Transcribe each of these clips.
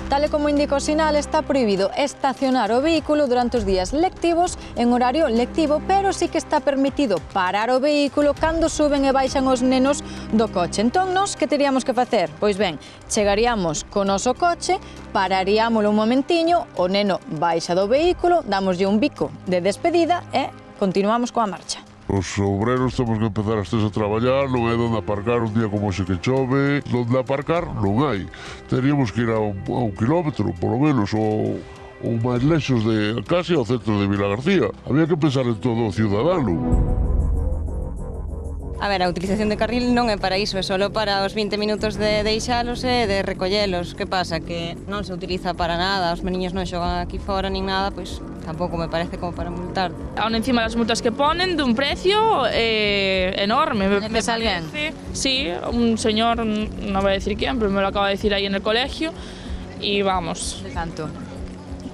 Tal e como indica o sinal, está prohibido estacionar o vehículo durante os días lectivos en horario lectivo, pero sí que está permitido parar o vehículo cando suben e baixan os nenos do coche. Entón, nós que teríamos que facer? Pois ben, chegaríamos co noso coche, pararíamolo un momentiño, o neno baixa do vehículo, damoslle un bico de despedida e continuamos coa marcha. Os obreros temos que empezar a traballar, non hai onde aparcar un día como ese que chove, onde aparcar non hai. Teríamos que ir a un kilómetro, polo menos, ou máis lexos de casi ao centro de Vilagarcía. Había que pensar en todo o ciudadano. A ver, a utilización de carril non é para iso, é só para os 20 minutos de deixalos e de recollelos. Que pasa? Que non se utiliza para nada, os meniños non xogan aquí fora nin nada, pois tampouco me parece como para multar. Aún encima das multas que ponen dun precio enorme. ¿Conoces a alguén? Sí, un señor, non voy a decir quién, pero me lo acaba de decir ahí en el colegio y vamos. De canto?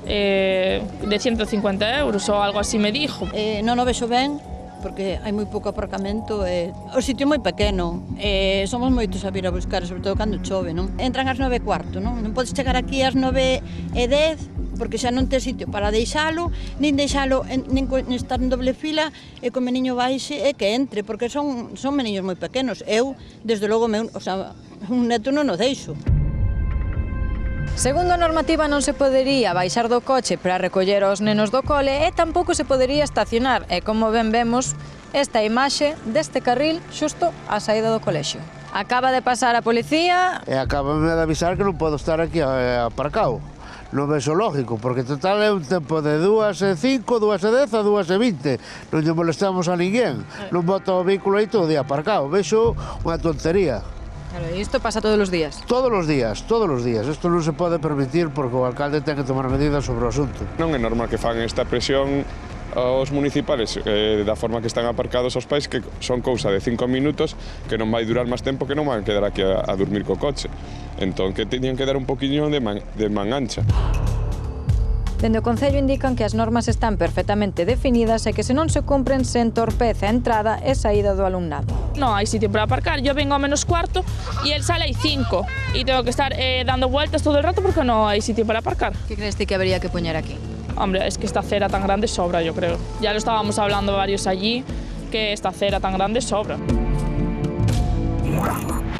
De 150 euros ou algo así me dijo. Non o vexo ben, porque hai moi pouco aparcamento e o sitio é moi pequeno e somos moitos a vir a buscar, sobre todo cando chove, non? Entran ás 9:15, non? Non podes chegar aquí ás 9:10 porque xa non tes sitio para deixalo, nin deixalo, nin estar en doble fila e que o meniño baixe e que entre, porque son meniños moi pequenos. Eu, desde logo, un neto non o deixo. Segundo a normativa, non se podería baixar do coche para recoller os nenos do cole e tampouco se podería estacionar. E como ben vemos, esta imaxe deste carril xusto á saída do colexio. Acaba de pasar a policía. E acabame de avisar que non podo estar aquí aparcado. Non vexo lógico, porque total é un tempo de 2:05, 2:10 a 2:20. Non lle molestamos a ninguén. Non boto o vehículo aí todo o día aparcado. Vexo unha tontería. Claro, e isto pasa todos os días? Todos os días, todos os días. Isto non se pode permitir porque o alcalde ten que tomar medidas sobre o asunto. Non é normal que fan esta presión aos municipales da forma que están aparcados os pais, que son cousa de 5 minutos, que non vai durar máis tempo, que non van quedar aquí a dormir co coche. Entón, que teñen que dar un poquinho de man ancha. Dende o Concello indican que as normas están perfectamente definidas e que se non se cumpren se entorpece a entrada e saída do alumnado. No hay sitio para aparcar, yo vengo a -4 y él sale a 5 y tengo que estar dando vueltas todo el rato porque no hay sitio para aparcar. ¿Qué crees que habría que poner aquí? Hombre, es que esta acera tan grande sobra, yo creo. Ya lo estábamos hablando varios allí, que esta acera tan grande sobra.